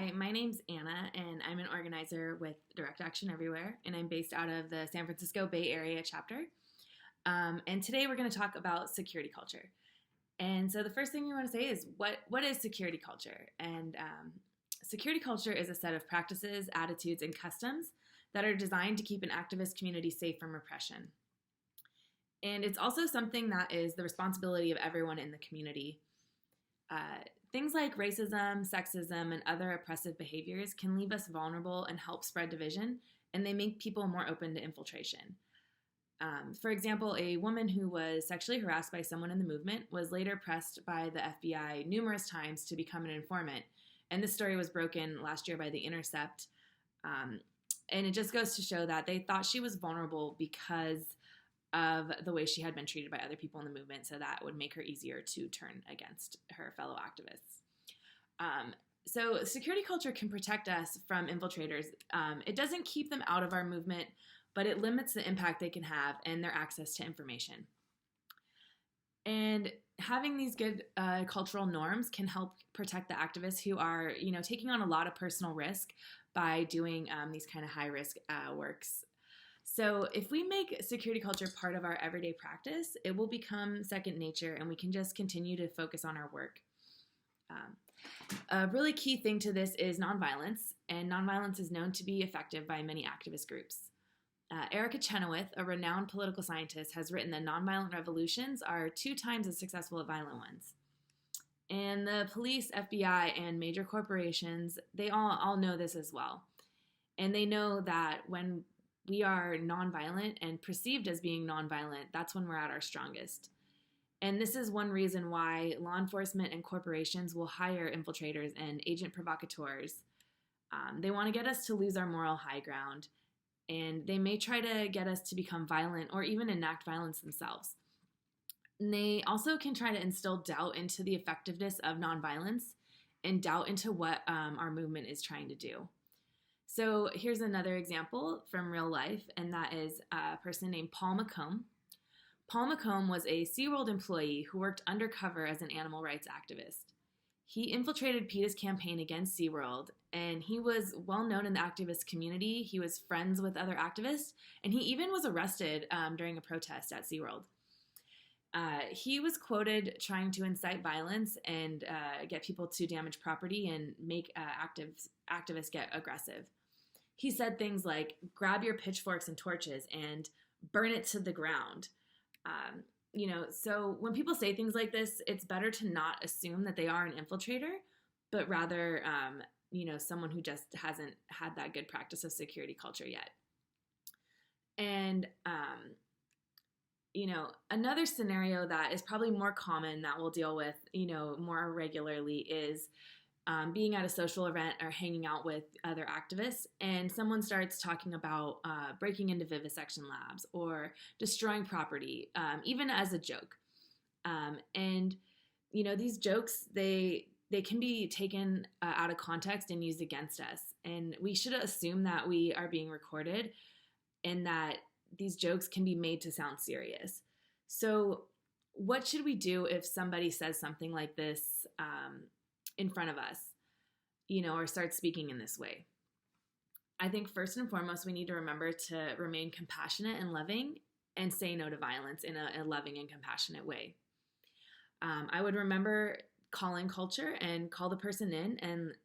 Hi, my name's Anna, and I'm an organizer with Direct Action Everywhere, and I'm based out of the San Francisco Bay Area chapter. And today we're going to talk about security culture. And so the first thing we want to say is what is security culture? And security culture is a set of practices, attitudes, and customs that are designed to keep an activist community safe from repression. And it's also something that is the responsibility of everyone in the community. Things like racism, sexism, and other oppressive behaviors can leave us vulnerable and help spread division, and they make people more open to infiltration. For example, a woman who was sexually harassed by someone in the movement was later pressed by the FBI numerous times to become an informant, and this story was broken last year by The Intercept. And it just goes to show that they thought she was vulnerable because of the way she had been treated by other people in the movement, so that would make her easier to turn against her fellow activists. So security culture can protect us from infiltrators. It doesn't keep them out of our movement, but it limits the impact they can have and their access to information. And having these good cultural norms can help protect the activists who are, taking on a lot of personal risk by doing these kind of high-risk works. So if we make security culture part of our everyday practice, it will become second nature, and we can just continue to focus on our work. A really key thing to this is nonviolence, and nonviolence is known to be effective by many activist groups. Erica Chenoweth, a renowned political scientist, has written that nonviolent revolutions are 2 times as successful as violent ones. And the police, FBI, and major corporations, they all know this as well. And they know that when we are nonviolent and perceived as being nonviolent, that's when we're at our strongest. And this is one reason why law enforcement and corporations will hire infiltrators and agent provocateurs. They want to get us to lose our moral high ground, and they may try to get us to become violent or even enact violence themselves. And they also can try to instill doubt into the effectiveness of nonviolence and doubt into what our movement is trying to do. So here's another example from real life, and that is a person named Paul Mccomb. Paul Mccomb was a SeaWorld employee who worked undercover as an animal rights activist. He infiltrated PETA's campaign against SeaWorld, and he was well known in the activist community. He was friends with other activists, and he even was arrested during a protest at SeaWorld. He was quoted trying to incite violence and get people to damage property and make activists get aggressive. He said things like, grab your pitchforks and torches and burn it to the ground. So when people say things like this, it's better to not assume that they are an infiltrator, but rather, someone who just hasn't had that good practice of security culture yet. And, another scenario that is probably more common that we'll deal with, more regularly is being at a social event or hanging out with other activists, and someone starts talking about breaking into vivisection labs or destroying property, even as a joke. These jokes, they can be taken out of context and used against us. And we should assume that we are being recorded and that these jokes can be made to sound serious. So what should we do if somebody says something like this in front of us, or start speaking in this way? I think first and foremost, we need to remember to remain compassionate and loving and say no to violence in a loving and compassionate way. I would remember calling culture and call the person in and,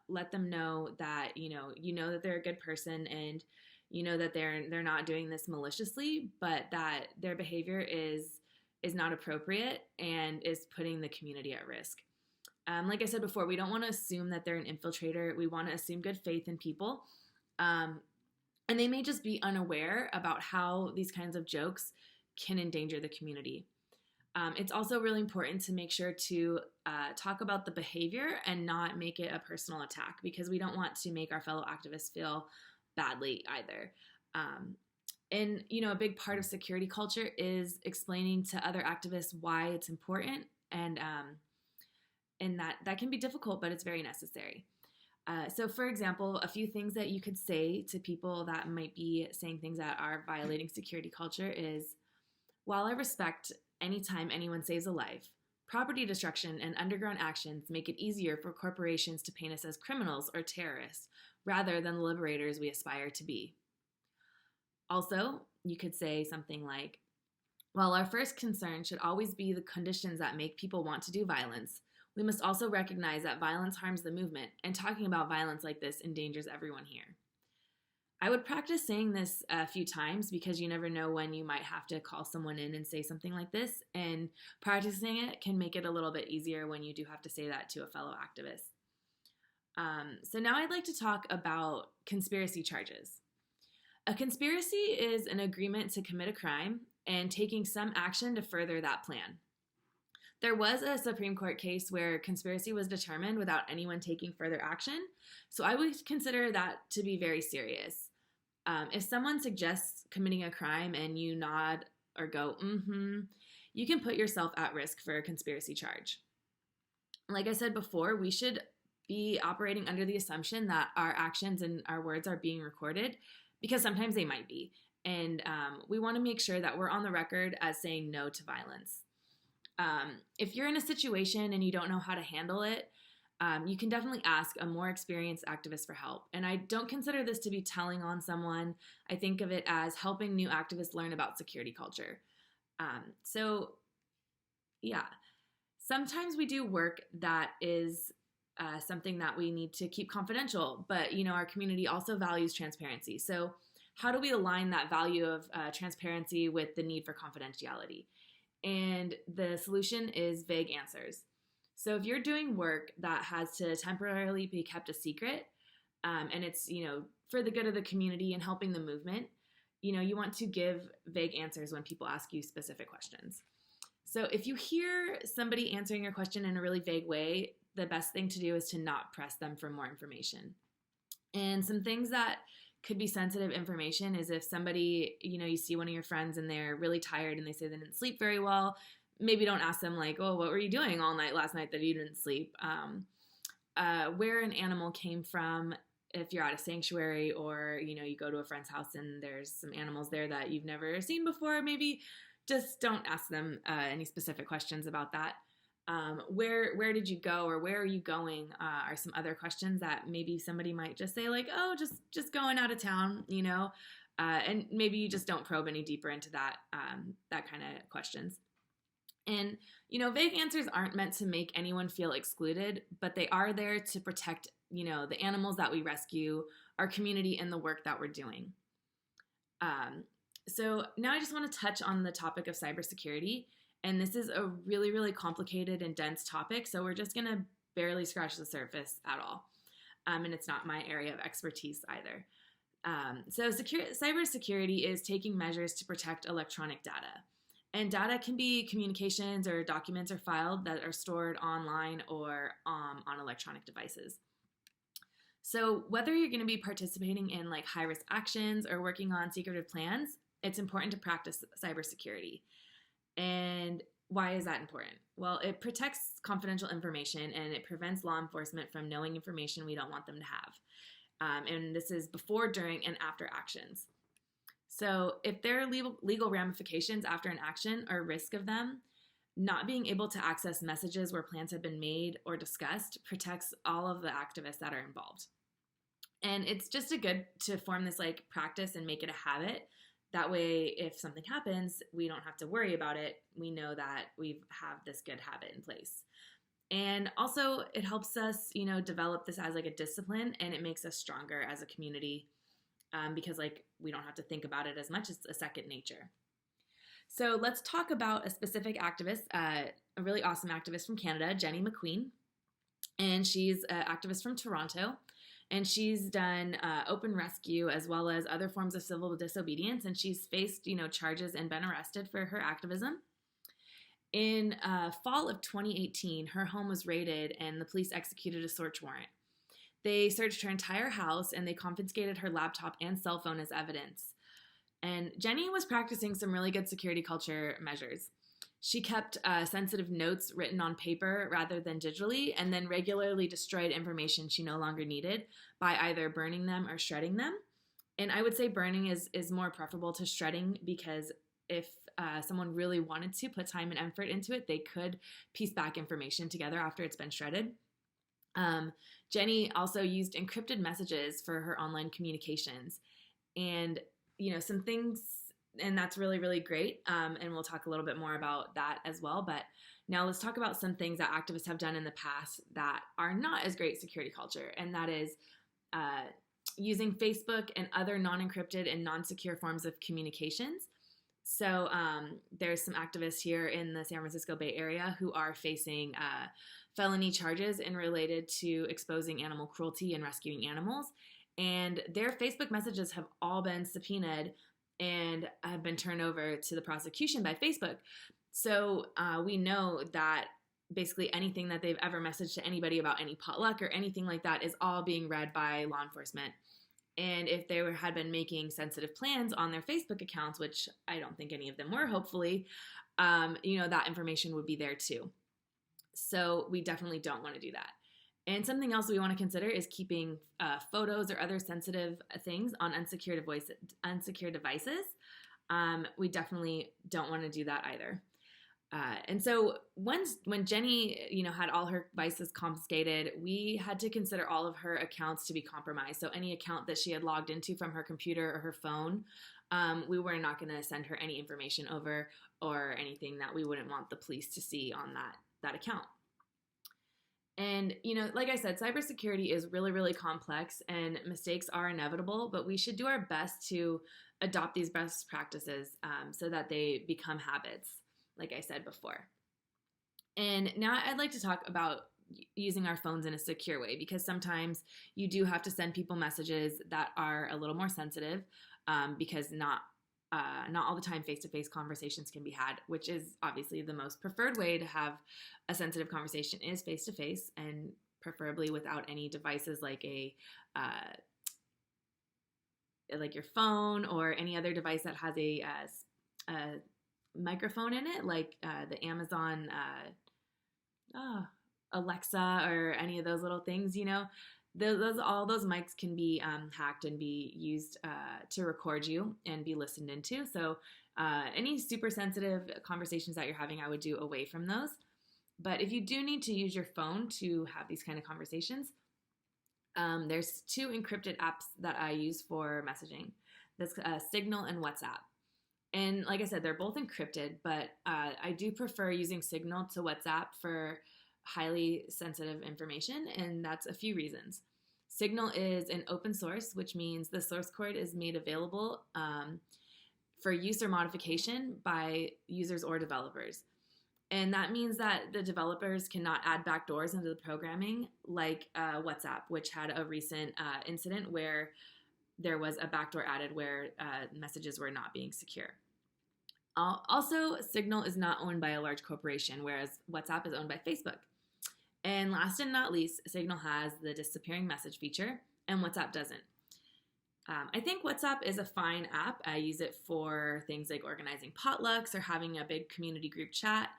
let them know that, that they're a good person and, that they're not doing this maliciously, but that their behavior is not appropriate and is putting the community at risk. Like I said before, we don't want to assume that they're an infiltrator. We want to assume good faith in people. And they may just be unaware about how these kinds of jokes can endanger the community. It's also really important to make sure to talk about the behavior and not make it a personal attack, because we don't want to make our fellow activists feel badly either. And, a big part of security culture is explaining to other activists why it's important, and that can be difficult, but it's very necessary. So for example, a few things that you could say to people that might be saying things that are violating security culture is, while I respect anytime anyone saves a life, property destruction, and underground actions make it easier for corporations to paint us as criminals or terrorists, rather than the liberators we aspire to be. Also, you could say something like, while our first concern should always be the conditions that make people want to do violence, we must also recognize that violence harms the movement, and talking about violence like this endangers everyone here. I would practice saying this a few times because you never know when you might have to call someone in and say something like this, and practicing it can make it a little bit easier when you do have to say that to a fellow activist. So now I'd like to talk about conspiracy charges. A conspiracy is an agreement to commit a crime and taking some action to further that plan. There was a Supreme Court case where conspiracy was determined without anyone taking further action, so I would consider that to be very serious. If someone suggests committing a crime and you nod or go, you can put yourself at risk for a conspiracy charge. Like I said before, we should be operating under the assumption that our actions and our words are being recorded, because sometimes they might be. And we want to make sure that we're on the record as saying no to violence. If you're in a situation and you don't know how to handle it, you can definitely ask a more experienced activist for help. And I don't consider this to be telling on someone. I think of it as helping new activists learn about security culture. Sometimes we do work that is something that we need to keep confidential, but our community also values transparency. So how do we align that value of transparency with the need for confidentiality? And the solution is vague answers. So if you're doing work that has to temporarily be kept a secret, and it's, for the good of the community and helping the movement, you want to give vague answers when people ask you specific questions. So if you hear somebody answering your question in a really vague way, the best thing to do is to not press them for more information. And some things that could be sensitive information is if somebody, you see one of your friends and they're really tired and they say they didn't sleep very well, maybe don't ask them like, oh, what were you doing all night last night that you didn't sleep? Where an animal came from, if you're at a sanctuary or, you go to a friend's house and there's some animals there that you've never seen before, maybe just don't ask them any specific questions about that. Where did you go or where are you going are some other questions that maybe somebody might just say like, oh, just going out of town, and maybe you just don't probe any deeper into that kind of questions. And, vague answers aren't meant to make anyone feel excluded, but they are there to protect, the animals that we rescue, our community, and the work that we're doing. So now I just want to touch on the topic of cybersecurity. And this is a really, really complicated and dense topic, so we're just going to barely scratch the surface at all. And it's not my area of expertise either. Cybersecurity is taking measures to protect electronic data. And data can be communications or documents or files that are stored online or on electronic devices. So whether you're going to be participating in like high-risk actions or working on secretive plans, it's important to practice cybersecurity. And why is that important? Well, it protects confidential information and it prevents law enforcement from knowing information we don't want them to have. And this is before, during, and after actions. So if there are legal ramifications after an action or risk of them, not being able to access messages where plans have been made or discussed protects all of the activists that are involved. And it's just good to form this like practice and make it a habit. That way, if something happens, we don't have to worry about it. We know that we have this good habit in place. And also, it helps us, develop this as like a discipline, and it makes us stronger as a community because like we don't have to think about it as much. It's a second nature. So let's talk about a specific activist, a really awesome activist from Canada, Jenny Mccomb. And she's an activist from Toronto. And she's done open rescue as well as other forms of civil disobedience. And she's faced, charges and been arrested for her activism. In fall of 2018, her home was raided and the police executed a search warrant. They searched her entire house and they confiscated her laptop and cell phone as evidence. And Jenny was practicing some really good security culture measures. She kept sensitive notes written on paper rather than digitally, and then regularly destroyed information she no longer needed by either burning them or shredding them. And I would say burning is more preferable to shredding because if someone really wanted to put time and effort into it, they could piece back information together after it's been shredded. Jenny also used encrypted messages for her online communications, and some things, and that's really, really great. And we'll talk a little bit more about that as well. But now let's talk about some things that activists have done in the past that are not as great security culture, and that is using Facebook and other non-encrypted and non-secure forms of communications. So there's some activists here in the San Francisco Bay Area who are facing felony charges in related to exposing animal cruelty and rescuing animals. And their Facebook messages have all been subpoenaed and have been turned over to the prosecution by Facebook. So we know that basically anything that they've ever messaged to anybody about any potluck or anything like that is all being read by law enforcement. And if they had been making sensitive plans on their Facebook accounts, which I don't think any of them were, hopefully, that information would be there too. So we definitely don't want to do that. And something else we want to consider is keeping photos or other sensitive things on unsecure devices. We definitely don't want to do that either. And so when Jenny, had all her devices confiscated, we had to consider all of her accounts to be compromised. So any account that she had logged into from her computer or her phone, we were not going to send her any information over or anything that we wouldn't want the police to see on that account. And, like I said, cybersecurity is really, really complex and mistakes are inevitable, but we should do our best to adopt these best practices so that they become habits, like I said before. And now I'd like to talk about using our phones in a secure way, because sometimes you do have to send people messages that are a little more sensitive because not all the time face-to-face conversations can be had, which is obviously the most preferred way to have a sensitive conversation is face-to-face, and preferably without any devices like like your phone or any other device that has a microphone in it, like the Amazon Alexa or any of those little things. All those mics can be hacked and be used to record you and be listened into. So any super sensitive conversations that you're having, I would do away from those. But if you do need to use your phone to have these kind of conversations, there's two encrypted apps that I use for messaging. That's Signal and WhatsApp. And like I said, they're both encrypted, but I do prefer using Signal to WhatsApp for highly sensitive information, and that's a few reasons. Signal is an open source, which means the source code is made available for use or modification by users or developers. And that means that the developers cannot add backdoors into the programming like WhatsApp, which had a recent incident where there was a backdoor added where messages were not being secure. Also, Signal is not owned by a large corporation, whereas WhatsApp is owned by Facebook. And last and not least, Signal has the disappearing message feature, and WhatsApp doesn't. I think WhatsApp is a fine app. I use it for things like organizing potlucks or having a big community group chat.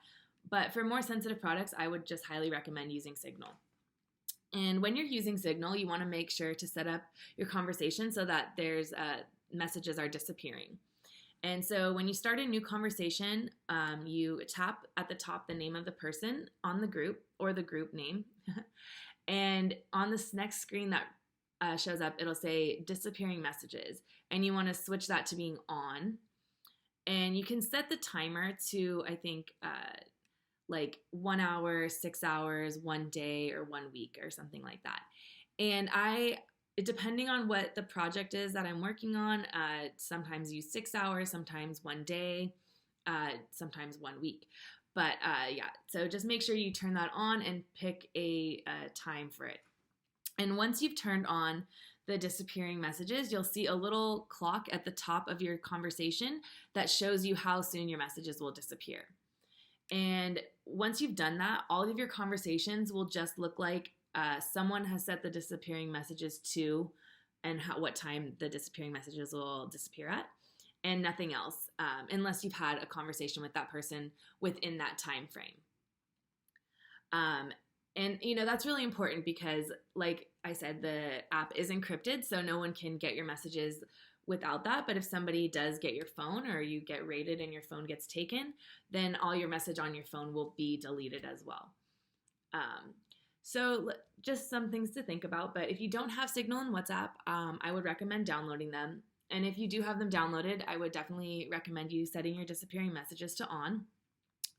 But for more sensitive products, I would just highly recommend using Signal. And when you're using Signal, you want to make sure to set up your conversation so that there's messages are disappearing. And so when you start a new conversation, you tap at the top the name of the person on the group or the group name. And on this next screen that shows up, it'll say disappearing messages. And you want to switch that to being on. And you can set the timer to, I think, like 1 hour, 6 hours, 1 day, or 1 week, or something like that. And depending on what the project is that I'm working on, sometimes use 6 hours, sometimes 1 day, sometimes 1 week. But so just make sure you turn that on and pick a time for it. And once you've turned on the disappearing messages, you'll see a little clock at the top of your conversation that shows you how soon your messages will disappear. And once you've done that, all of your conversations will just look like someone has set the disappearing messages to and what time the disappearing messages will disappear at, and nothing else, unless you've had a conversation with that person within that time frame. And, that's really important because, like I said, the app is encrypted, so no one can get your messages without that. But if somebody does get your phone or you get raided and your phone gets taken, then all your message on your phone will be deleted as well. So just some things to think about. But if you don't have Signal and WhatsApp, I would recommend downloading them. And if you do have them downloaded, I would definitely recommend you setting your disappearing messages to on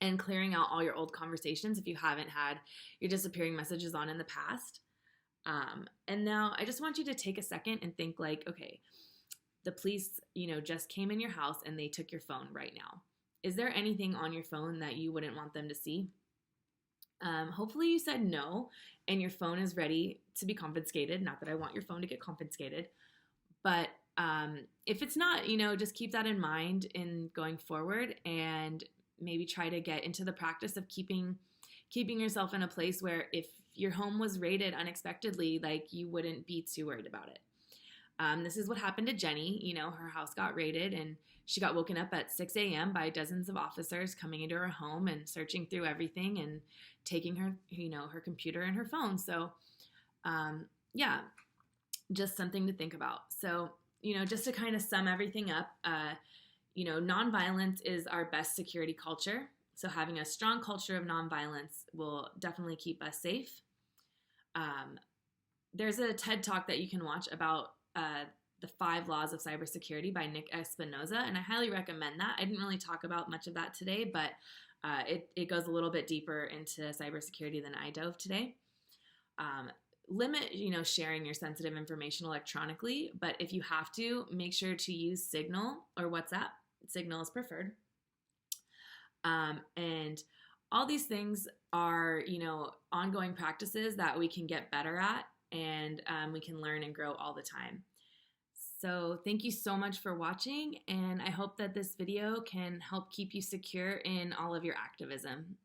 and clearing out all your old conversations if you haven't had your disappearing messages on in the past. And now I just want you to take a second and think like, okay, the police, just came in your house and they took your phone right now. Is there anything on your phone that you wouldn't want them to see? Hopefully you said no and your phone is ready to be confiscated. Not that I want your phone to get confiscated, but if it's not, just keep that in mind in going forward, and maybe try to get into the practice of keeping yourself in a place where if your home was raided unexpectedly, like you wouldn't be too worried about it. This is what happened to Jenny. Her house got raided and she got woken up at 6 a.m. by dozens of officers coming into her home and searching through everything and taking her, her computer and her phone. So, yeah, just something to think about. So, just to kind of sum everything up, nonviolence is our best security culture. So having a strong culture of nonviolence will definitely keep us safe. There's a TED Talk that you can watch about the 5 Laws of Cybersecurity by Nick Espinoza, and I highly recommend that. I didn't really talk about much of that today, but it goes a little bit deeper into cybersecurity than I dove today. Limit, sharing your sensitive information electronically, but if you have to, make sure to use Signal or WhatsApp. Signal is preferred. And all these things are, ongoing practices that we can get better at, and we can learn and grow all the time. So thank you so much for watching, and I hope that this video can help keep you secure in all of your activism.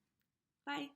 Bye.